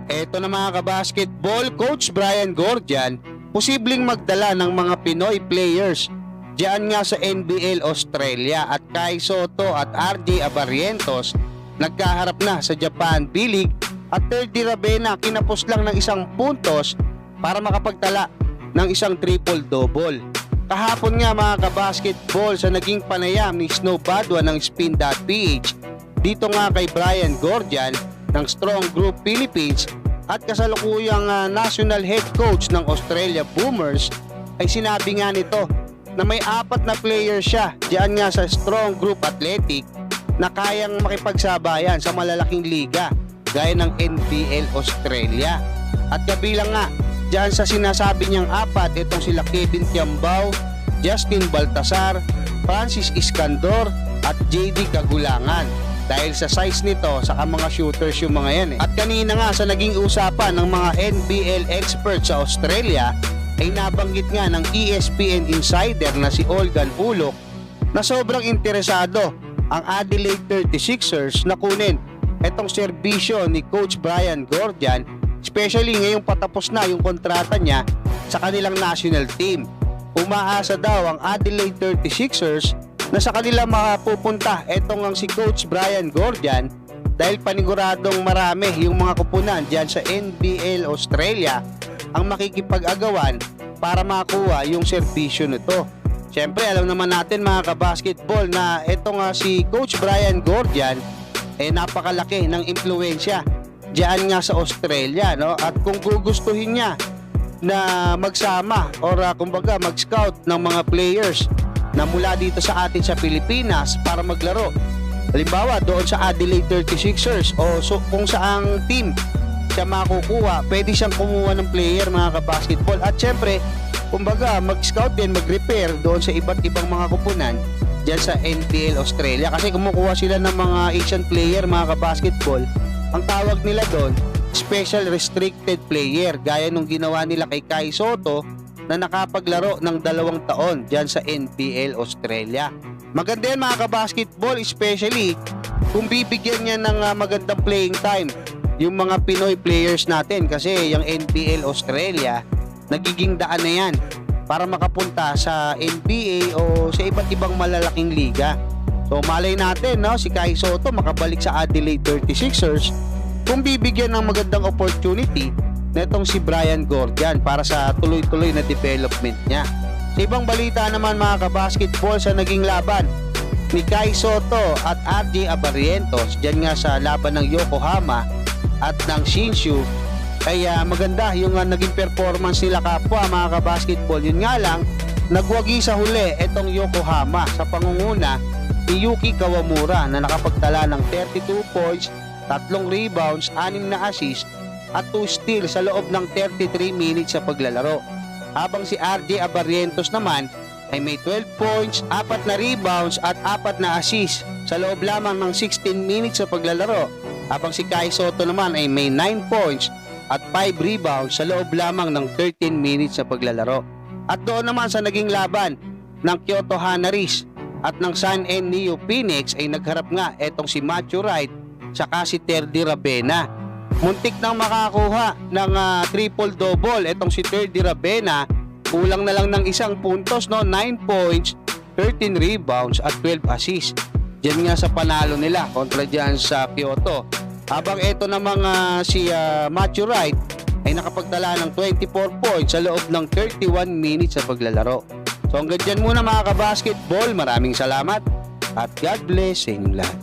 Eto na mga kabasketball, Coach Brian Gordian, posibleng magdala ng mga Pinoy players diyan nga sa NBL Australia at Kai Sotto at RJ Abarrientos nagkaharap na sa Japan B-League at Terdy Ravena kinapos lang ng isang puntos para makapagtala ng isang triple-double. Kahapon nga mga kabasketball sa naging panayam ni Snow Badwa ng Spin.ph dito nga kay Brian Gordian ng Strong Group Philippines at kasalukuyang national head coach ng Australia Boomers ay sinabi nga nito na may 4 na player siya diyan nga sa Strong Group Athletic na kayang makipagsabayan sa malalaking liga gaya ng NBL Australia. At kabilang nga diyan sa sinasabi niyang 4 itong sila Kevin Tiambao, Justin Baltasar, Francis Iskandor at JD Kagulangan. Dahil sa size nito, saka mga shooters yung mga yan eh. At kanina nga sa naging usapan ng mga NBL experts sa Australia, ay nabanggit nga ng ESPN insider na si Olgan Ulok na sobrang interesado ang Adelaide 36ers na kunin itong serbisyo ni Coach Brian Gordian, especially ngayong patapos na yung kontrata niya sa kanilang national team. Umaasa daw ang Adelaide 36ers na sa kanila mapupunta etong ang si Coach Brian Gordian dahil paniguradong marami yung mga kupunan dyan sa NBL Australia ang makikipag-agawan para makuha yung serbisyo nito. Siyempre alam naman natin mga kabasketball na etong si Coach Brian Gordian napakalaki ng impluwensya dyan nga sa Australia, no? At kung gugustuhin niya na magsama or kumbaga mag-scout ng mga players na mula dito sa atin sa Pilipinas para maglaro. Halimbawa doon sa Adelaide 36ers o kung saang team siya makukuha, pwede siyang kumuha ng player mga kabasketball. At syempre, kumbaga mag-scout din, mag-repair doon sa iba't ibang mga kupunan dyan sa NBL Australia. Kasi kumukuha sila ng mga Asian player mga kabasketball. Ang tawag nila doon, special restricted player. Gaya nung ginawa nila kay Kai Sotto na nakapaglaro ng 2 taon dyan sa NBL Australia. Maganda yan mga kabasketball, especially kung bibigyan niya ng magandang playing time yung mga Pinoy players natin, kasi yung NBL Australia nagiging daan na yan para makapunta sa NBA o sa iba't ibang malalaking liga. So malay natin, no, si Kai Sotto makabalik sa Adelaide 36ers kung bibigyan ng magandang opportunity netong si Brian Gordian para sa tuloy-tuloy na development niya. Sa ibang balita naman mga kabasketball, sa naging laban ni Kai Sotto at RJ Abarrientos dyan nga sa laban ng Yokohama at ng Shinshu, ay maganda yung naging performance nila kapwa mga kabasketball. Yun nga lang, nagwagi sa huli itong Yokohama sa pangunguna ni Yuki Kawamura na nakapagtala ng 32 points, 3 rebounds, 6 na assist at 2 steals sa loob ng 33 minutes sa paglalaro. Habang si RJ Abarrientos naman ay may 12 points, 4 na rebounds at 4 na assist sa loob lamang ng 16 minutes sa paglalaro. Habang si Kai Sotto naman ay may 9 points at 5 rebounds sa loob lamang ng 13 minutes sa paglalaro. At doon naman sa naging laban ng Kyoto Hanaris at ng San N Neo Phoenix ay nagharap nga etong si Matthew Wright saka si Terdy Ravena. Muntik nang makakuha ng triple-double etong si Terdy Ravena, kulang na lang ng 1 puntos, no? 9 points, 13 rebounds at 12 assists. Diyan nga sa panalo nila kontra diyan sa Kyoto. Habang ito namang si Matthew Wright ay nakapagtala ng 24 points sa loob ng 31 minutes sa paglalaro. So hanggang dyan muna mga kabasketball, maraming salamat at God bless sa inyong lahat.